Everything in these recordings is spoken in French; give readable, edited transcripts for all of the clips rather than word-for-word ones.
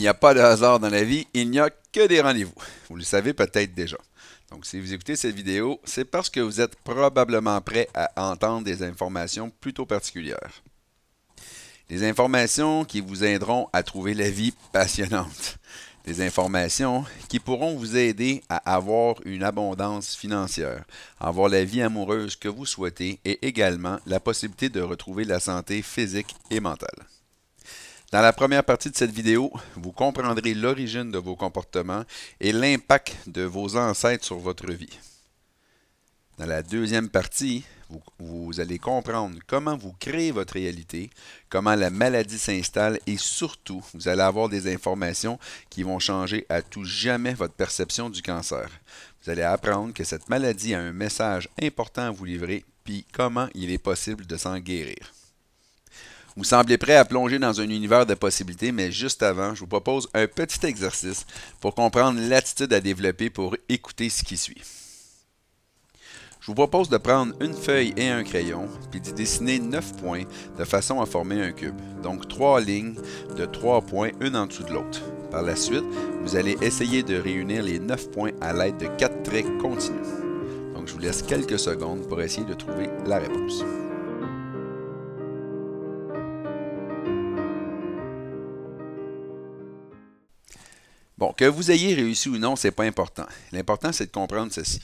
n'y a pas de hasard dans la vie, il n'y a que des rendez-vous. Vous le savez peut-être déjà. Donc, si vous écoutez cette vidéo, c'est parce que vous êtes probablement prêt à entendre des informations plutôt particulières. Des informations qui vous aideront à trouver la vie passionnante. Des informations qui pourront vous aider à avoir une abondance financière, à avoir la vie amoureuse que vous souhaitez et également la possibilité de retrouver la santé physique et mentale. Dans la première partie de cette vidéo, vous comprendrez l'origine de vos comportements et l'impact de vos ancêtres sur votre vie. Dans la deuxième partie, vous allez comprendre comment vous créez votre réalité, comment la maladie s'installe et surtout, vous allez avoir des informations qui vont changer à tout jamais votre perception du cancer. Vous allez apprendre que cette maladie a un message important à vous livrer, puis comment il est possible de s'en guérir. Vous semblez prêt à plonger dans un univers de possibilités, mais juste avant, je vous propose un petit exercice pour comprendre l'attitude à développer pour écouter ce qui suit. Je vous propose de prendre une feuille et un crayon, puis d'y dessiner 9 points de façon à former un cube. Donc 3 lignes de 3 points, une en dessous de l'autre. Par la suite, vous allez essayer de réunir les 9 points à l'aide de 4 traits continus. Donc je vous laisse quelques secondes pour essayer de trouver la réponse. Bon, que vous ayez réussi ou non, ce n'est pas important. L'important, c'est de comprendre ceci.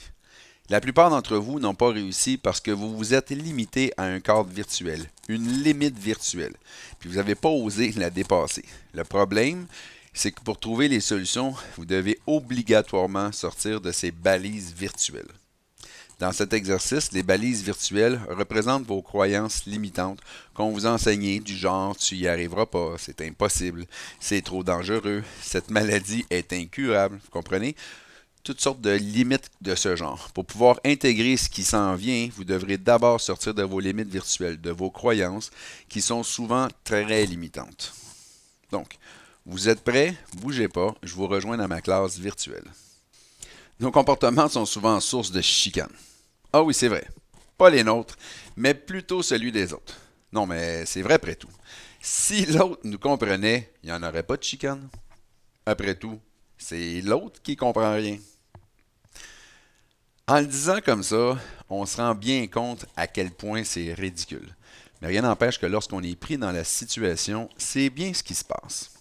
La plupart d'entre vous n'ont pas réussi parce que vous vous êtes limité à un cadre virtuel, une limite virtuelle, puis vous n'avez pas osé la dépasser. Le problème, c'est que pour trouver les solutions, vous devez obligatoirement sortir de ces balises virtuelles. Dans cet exercice, les balises virtuelles représentent vos croyances limitantes qu'on vous a enseignées du genre « tu y arriveras pas »,« c'est impossible »,« c'est trop dangereux »,« cette maladie est incurable », vous comprenez? Toutes sortes de limites de ce genre. Pour pouvoir intégrer ce qui s'en vient, vous devrez d'abord sortir de vos limites virtuelles, de vos croyances qui sont souvent très limitantes. Donc, vous êtes prêts? Bougez pas, je vous rejoins dans ma classe virtuelle. Nos comportements sont souvent source de chicane. Ah oui, c'est vrai. Pas les nôtres, mais plutôt celui des autres. Non, mais c'est vrai après tout. Si l'autre nous comprenait, il n'y en aurait pas de chicane. Après tout, c'est l'autre qui comprend rien. En le disant comme ça, on se rend bien compte à quel point c'est ridicule. Mais rien n'empêche que lorsqu'on est pris dans la situation, c'est bien ce qui se passe.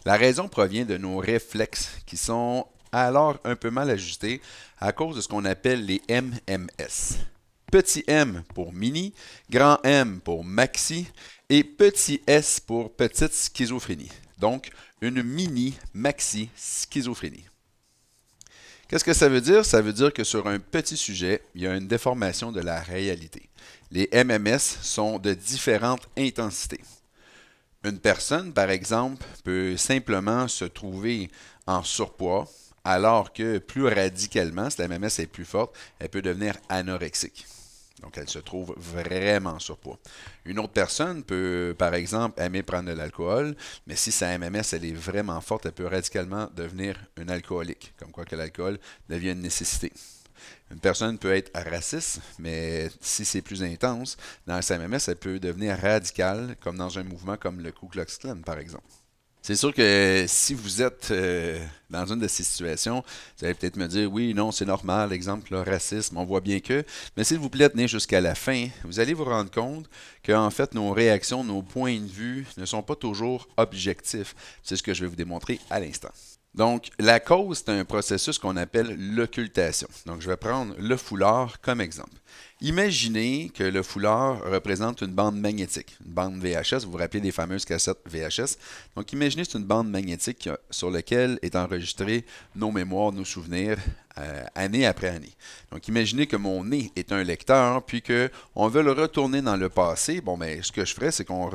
La raison provient de nos réflexes qui sont alors un peu mal ajustés à cause de ce qu'on appelle les MMS. Petit M pour mini, grand M pour maxi et petit S pour petite schizophrénie. Donc, une mini-maxi schizophrénie. Qu'est-ce que ça veut dire? Ça veut dire que sur un petit sujet, il y a une déformation de la réalité. Les MMS sont de différentes intensités. Une personne, par exemple, peut simplement se trouver en surpoids, alors que plus radicalement, si la MMS est plus forte, elle peut devenir anorexique. Donc, elle se trouve vraiment en surpoids. Une autre personne peut, par exemple, aimer prendre de l'alcool, mais si sa MMS elle est vraiment forte, elle peut radicalement devenir un alcoolique, comme quoi que l'alcool devient une nécessité. Une personne peut être raciste, mais si c'est plus intense, dans sa MMS, elle peut devenir radicale, comme dans un mouvement comme le Ku Klux Klan, par exemple. C'est sûr que si vous êtes dans une de ces situations, vous allez peut-être me dire, oui, non, c'est normal, exemple, le racisme, on voit bien que, mais s'il vous plaît, tenez jusqu'à la fin, vous allez vous rendre compte qu'en fait, nos réactions, nos points de vue ne sont pas toujours objectifs. C'est ce que je vais vous démontrer à l'instant. Donc, la cause, c'est un processus qu'on appelle l'occultation. Donc, je vais prendre le foulard comme exemple. Imaginez que le foulard représente une bande magnétique, une bande VHS. Vous vous rappelez des fameuses cassettes VHS. Donc, imaginez que c'est une bande magnétique sur laquelle est enregistré nos mémoires, nos souvenirs, année après année. Donc, imaginez que mon nez est un lecteur, puis qu'on veut le retourner dans le passé. Bon, bien, ce que je ferais, c'est qu'on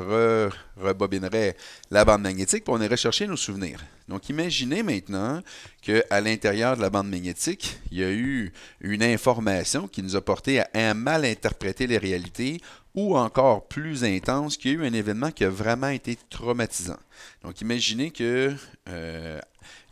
rebobinerait la bande magnétique, puis on irait chercher nos souvenirs. Donc, imaginez maintenant qu'à l'intérieur de la bande magnétique, il y a eu une information qui nous a porté à mal interpréter les réalités ou encore plus intense, qu'il y a eu un événement qui a vraiment été traumatisant. Donc, imaginez que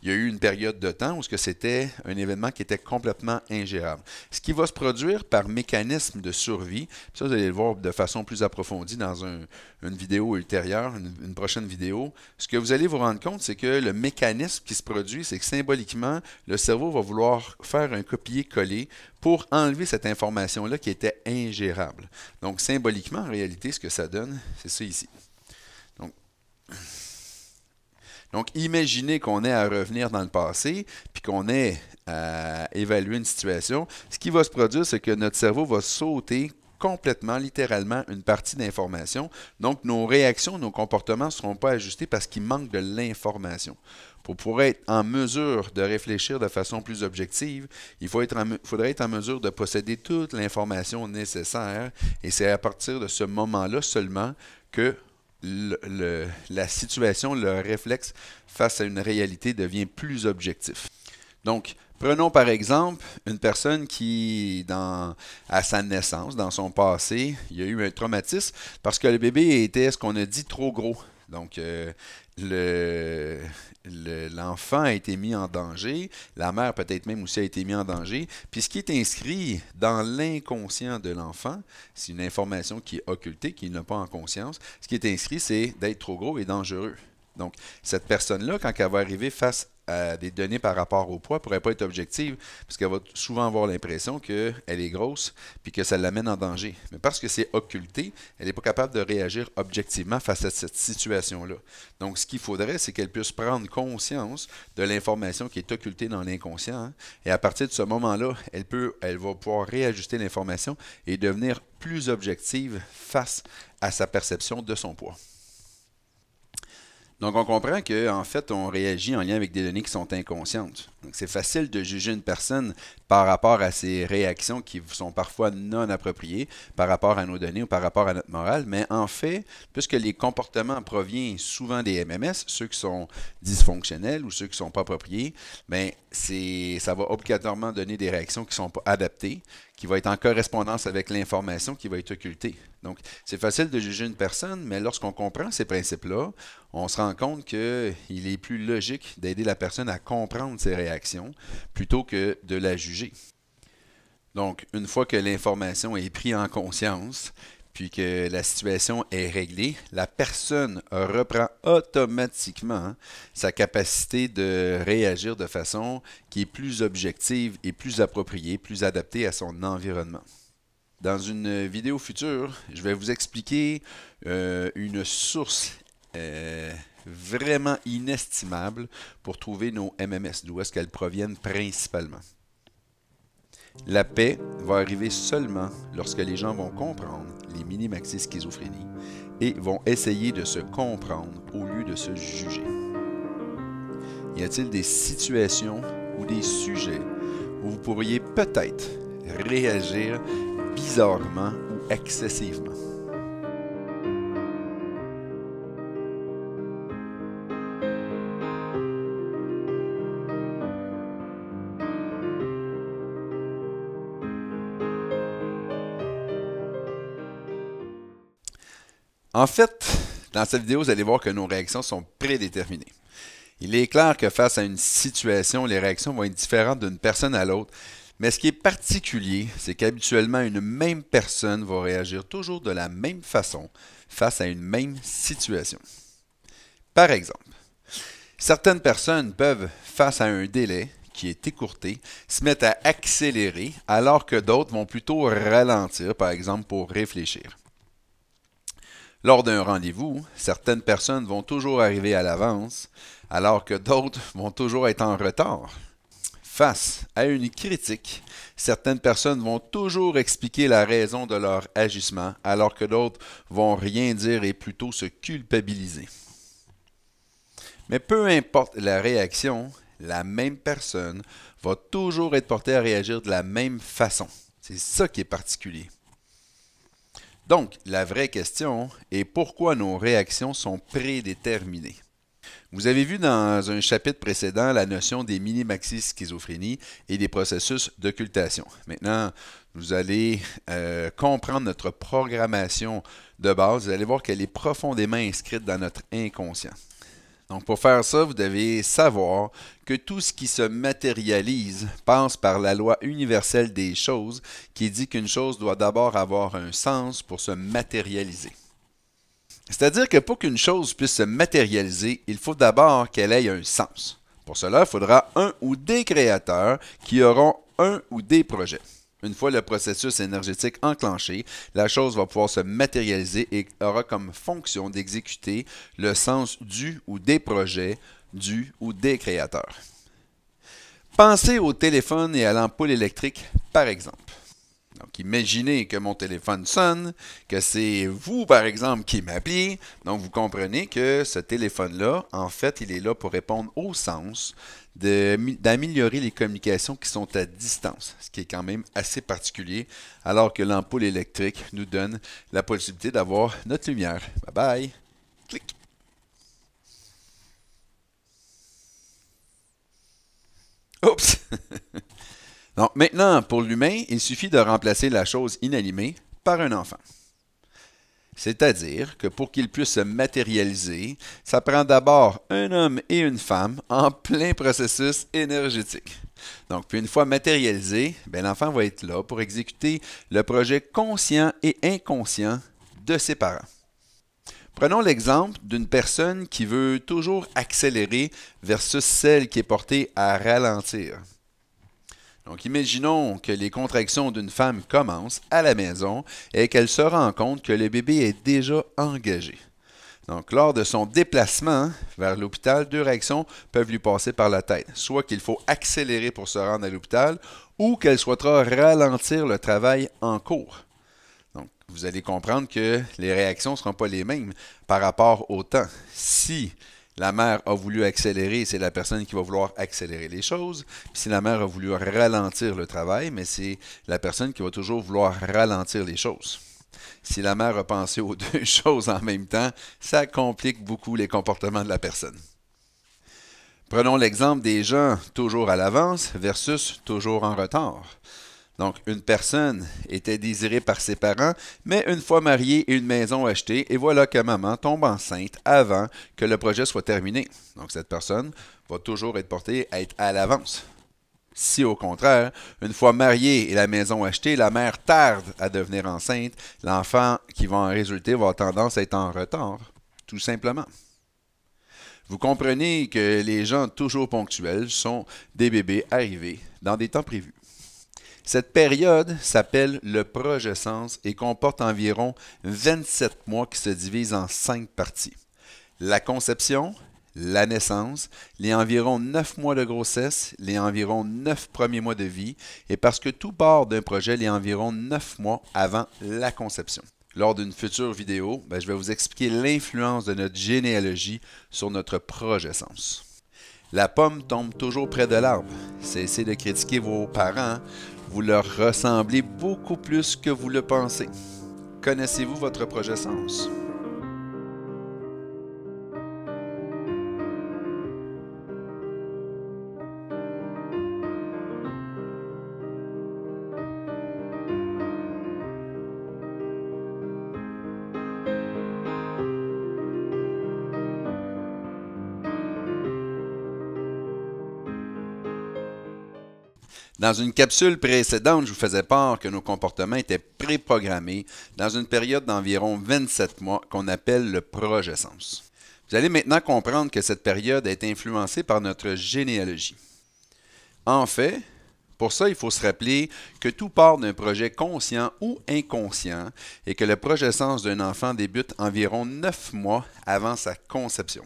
il y a eu une période de temps où c'était un événement qui était complètement ingérable. Ce qui va se produire par mécanisme de survie, ça vous allez le voir de façon plus approfondie dans une vidéo ultérieure, une prochaine vidéo, ce que vous allez vous rendre compte, c'est que le mécanisme qui se produit, c'est que symboliquement, le cerveau va vouloir faire un copier-coller pour enlever cette information-là qui était ingérable. Donc, symboliquement, en réalité, ce que ça donne, c'est ça ici. Donc, imaginez qu'on ait à revenir dans le passé, puis qu'on ait à évaluer une situation. Ce qui va se produire, c'est que notre cerveau va sauter complètement, littéralement, une partie d'information. Donc, nos réactions, nos comportements ne seront pas ajustés parce qu'il manque de l'information. Pour pouvoir être en mesure de réfléchir de façon plus objective, il faudrait être en mesure de posséder toute l'information nécessaire. Et c'est à partir de ce moment-là seulement que la situation, le réflexe face à une réalité devient plus objectif. Donc, prenons par exemple une personne qui, à sa naissance, dans son passé, il y a eu un traumatisme parce que le bébé était, ce qu'on a dit, trop gros. Donc, l'enfant a été mis en danger, la mère peut-être même aussi a été mise en danger, puis ce qui est inscrit dans l'inconscient de l'enfant, c'est une information qui est occultée, qui n'a pas en conscience, ce qui est inscrit, c'est d'être trop gros et dangereux. Donc, cette personne-là, quand elle va arriver face à des données par rapport au poids, ne pourrait pas être objective, parce qu'elle va souvent avoir l'impression qu'elle est grosse, puis que ça l'amène en danger. Mais parce que c'est occulté, elle n'est pas capable de réagir objectivement face à cette situation-là. Donc, ce qu'il faudrait, c'est qu'elle puisse prendre conscience de l'information qui est occultée dans l'inconscient, hein, et à partir de ce moment-là, elle va pouvoir réajuster l'information et devenir plus objective face à sa perception de son poids. Donc, on comprend qu'en fait, on réagit en lien avec des données qui sont inconscientes. Donc, c'est facile de juger une personne par rapport à ses réactions qui sont parfois non appropriées, par rapport à nos données ou par rapport à notre morale. Mais en fait, puisque les comportements proviennent souvent des MMS, ceux qui sont dysfonctionnels ou ceux qui ne sont pas appropriés, bien, ça va obligatoirement donner des réactions qui ne sont pas adaptées, qui vont être en correspondance avec l'information qui va être occultée. Donc, c'est facile de juger une personne, mais lorsqu'on comprend ces principes-là, on se rend compte qu'il est plus logique d'aider la personne à comprendre ses réactions plutôt que de la juger. Donc, une fois que l'information est prise en conscience, puis que la situation est réglée, la personne reprend automatiquement sa capacité de réagir de façon qui est plus objective et plus appropriée, plus adaptée à son environnement. Dans une vidéo future, je vais vous expliquer une source vraiment inestimable pour trouver nos MMS, d'où est-ce qu'elles proviennent principalement. La paix va arriver seulement lorsque les gens vont comprendre les mini-maxi schizophrénies et vont essayer de se comprendre au lieu de se juger. Y a-t-il des situations ou des sujets où vous pourriez peut-être réagir bizarrement ou excessivement? En fait, dans cette vidéo, vous allez voir que nos réactions sont prédéterminées. Il est clair que face à une situation, les réactions vont être différentes d'une personne à l'autre. Mais ce qui est particulier, c'est qu'habituellement, une même personne va réagir toujours de la même façon face à une même situation. Par exemple, certaines personnes peuvent, face à un délai qui est écourté, se mettre à accélérer, alors que d'autres vont plutôt ralentir, par exemple, pour réfléchir. Lors d'un rendez-vous, certaines personnes vont toujours arriver à l'avance, alors que d'autres vont toujours être en retard. Face à une critique, certaines personnes vont toujours expliquer la raison de leur agissement, alors que d'autres vont rien dire et plutôt se culpabiliser. Mais peu importe la réaction, la même personne va toujours être portée à réagir de la même façon. C'est ça qui est particulier. Donc, la vraie question est pourquoi nos réactions sont prédéterminées. Vous avez vu dans un chapitre précédent la notion des mini-maxi schizophrénies et des processus d'occultation. Maintenant, vous allez comprendre notre programmation de base. Vous allez voir qu'elle est profondément inscrite dans notre inconscient. Donc, pour faire ça, vous devez savoir que tout ce qui se matérialise passe par la loi universelle des choses qui dit qu'une chose doit d'abord avoir un sens pour se matérialiser. C'est-à-dire que pour qu'une chose puisse se matérialiser, il faut d'abord qu'elle ait un sens. Pour cela, il faudra un ou des créateurs qui auront un ou des projets. Une fois le processus énergétique enclenché, la chose va pouvoir se matérialiser et aura comme fonction d'exécuter le sens du ou des projets, du ou des créateurs. Pensez au téléphone et à l'ampoule électrique, par exemple. Donc, imaginez que mon téléphone sonne, que c'est vous, par exemple, qui m'appelez. Donc, vous comprenez que ce téléphone-là, en fait, il est là pour répondre au sens d'améliorer les communications qui sont à distance, ce qui est quand même assez particulier, alors que l'ampoule électrique nous donne la possibilité d'avoir notre lumière. Bye bye! Clic! Oups! Donc maintenant, pour l'humain, il suffit de remplacer la chose inanimée par un enfant. C'est-à-dire que pour qu'il puisse se matérialiser, ça prend d'abord un homme et une femme en plein processus énergétique. Donc, puis une fois matérialisé, l'enfant va être là pour exécuter le projet conscient et inconscient de ses parents. Prenons l'exemple d'une personne qui veut toujours accélérer versus celle qui est portée à ralentir. Donc, imaginons que les contractions d'une femme commencent à la maison et qu'elle se rend compte que le bébé est déjà engagé. Donc, lors de son déplacement vers l'hôpital, deux réactions peuvent lui passer par la tête. Soit qu'il faut accélérer pour se rendre à l'hôpital ou qu'elle souhaitera ralentir le travail en cours. Donc, vous allez comprendre que les réactions ne seront pas les mêmes par rapport au temps. Si la mère a voulu accélérer, c'est la personne qui va vouloir accélérer les choses. Puis si la mère a voulu ralentir le travail, mais c'est la personne qui va toujours vouloir ralentir les choses. Si la mère a pensé aux deux choses en même temps, ça complique beaucoup les comportements de la personne. Prenons l'exemple des gens toujours à l'avance versus toujours en retard. Donc, une personne était désirée par ses parents, mais une fois mariée et une maison achetée, et voilà que maman tombe enceinte avant que le projet soit terminé. Donc, cette personne va toujours être portée à être à l'avance. Si au contraire, une fois mariée et la maison achetée, la mère tarde à devenir enceinte, l'enfant qui va en résulter va avoir tendance à être en retard, tout simplement. Vous comprenez que les gens toujours ponctuels sont des bébés arrivés dans des temps prévus. Cette période s'appelle le progescence et comporte environ 27 mois qui se divisent en 5 parties. La conception, la naissance, les environ 9 mois de grossesse, les environ 9 premiers mois de vie, et parce que tout part d'un projet, les environ 9 mois avant la conception. Lors d'une future vidéo, je vais vous expliquer l'influence de notre généalogie sur notre progescence. La pomme tombe toujours près de l'arbre. Cessez de critiquer vos parents. Vous leur ressemblez beaucoup plus que vous le pensez. Connaissez-vous votre progescence? Dans une capsule précédente, je vous faisais part que nos comportements étaient préprogrammés dans une période d'environ 27 mois qu'on appelle le progescence. Vous allez maintenant comprendre que cette période est influencée par notre généalogie. En fait, pour ça, il faut se rappeler que tout part d'un projet conscient ou inconscient et que le progescence d'un enfant débute environ 9 mois avant sa conception.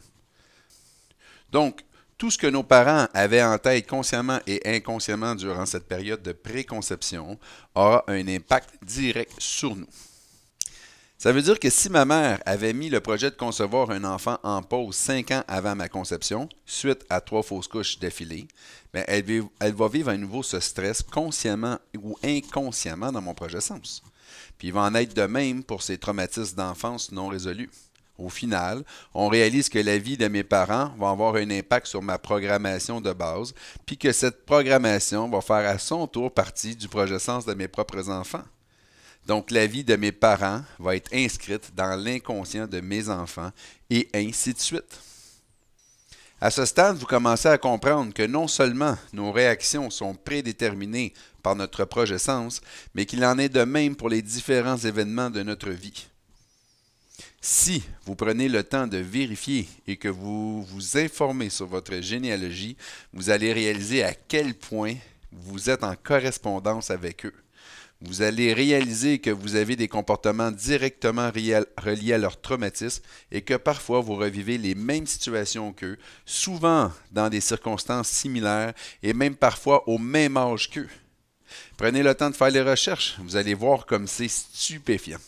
Donc, tout ce que nos parents avaient en tête consciemment et inconsciemment durant cette période de préconception aura un impact direct sur nous. Ça veut dire que si ma mère avait mis le projet de concevoir un enfant en pause 5 ans avant ma conception, suite à 3 fausses couches d'affilée, elle va vivre à nouveau ce stress consciemment ou inconsciemment dans mon progescence. Puis il va en être de même pour ces traumatismes d'enfance non résolus. Au final, on réalise que la vie de mes parents va avoir un impact sur ma programmation de base, puis que cette programmation va faire à son tour partie du progescence de mes propres enfants. Donc, la vie de mes parents va être inscrite dans l'inconscient de mes enfants, et ainsi de suite. À ce stade, vous commencez à comprendre que non seulement nos réactions sont prédéterminées par notre progessence, mais qu'il en est de même pour les différents événements de notre vie. Si vous prenez le temps de vérifier et que vous vous informez sur votre généalogie, vous allez réaliser à quel point vous êtes en correspondance avec eux. Vous allez réaliser que vous avez des comportements directement reliés à leur traumatisme et que parfois vous revivez les mêmes situations qu'eux, souvent dans des circonstances similaires et même parfois au même âge qu'eux. Prenez le temps de faire les recherches, vous allez voir comme c'est stupéfiant.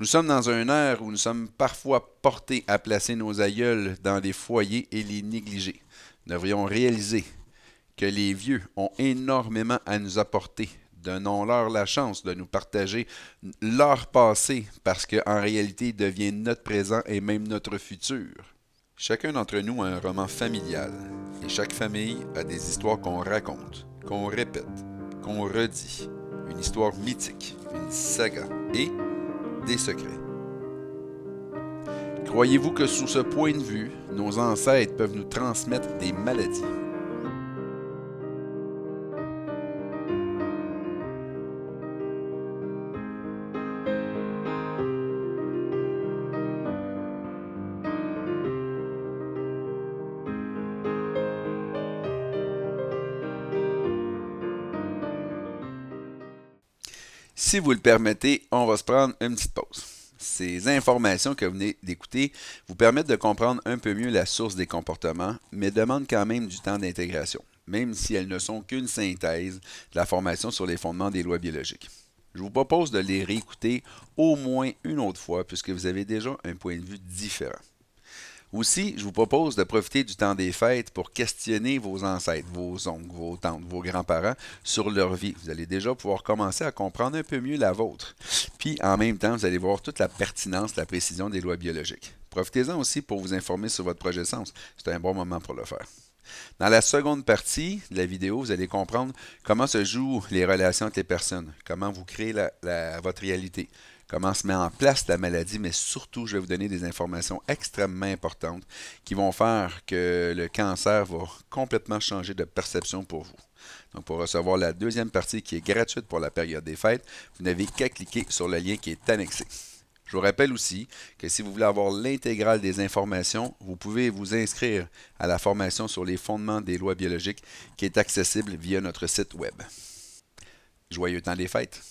Nous sommes dans un ère où nous sommes parfois portés à placer nos aïeuls dans des foyers et les négliger. Nous devrions réaliser que les vieux ont énormément à nous apporter. Donnons-leur la chance de nous partager leur passé parce qu'en réalité, ils deviennent notre présent et même notre futur. Chacun d'entre nous a un roman familial et chaque famille a des histoires qu'on raconte, qu'on répète, qu'on redit. Une histoire mythique, une saga et des secrets. Croyez-vous que sous ce point de vue, nos ancêtres peuvent nous transmettre des maladies? Si vous le permettez, on va se prendre une petite pause. Ces informations que vous venez d'écouter vous permettent de comprendre un peu mieux la source des comportements, mais demandent quand même du temps d'intégration, même si elles ne sont qu'une synthèse de la formation sur les fondements des lois biologiques. Je vous propose de les réécouter au moins une autre fois puisque vous avez déjà un point de vue différent. Aussi, je vous propose de profiter du temps des fêtes pour questionner vos ancêtres, vos oncles, vos tantes, vos grands-parents sur leur vie. Vous allez déjà pouvoir commencer à comprendre un peu mieux la vôtre. Puis, en même temps, vous allez voir toute la pertinence, la précision des lois biologiques. Profitez-en aussi pour vous informer sur votre progessence. C'est un bon moment pour le faire. Dans la seconde partie de la vidéo, vous allez comprendre comment se jouent les relations entre les personnes, comment vous créez votre réalité, comment se met en place la maladie, mais surtout, je vais vous donner des informations extrêmement importantes qui vont faire que le cancer va complètement changer de perception pour vous. Donc, pour recevoir la deuxième partie qui est gratuite pour la période des fêtes, vous n'avez qu'à cliquer sur le lien qui est annexé. Je vous rappelle aussi que si vous voulez avoir l'intégrale des informations, vous pouvez vous inscrire à la formation sur les fondements des lois biologiques qui est accessible via notre site web. Joyeux temps des fêtes!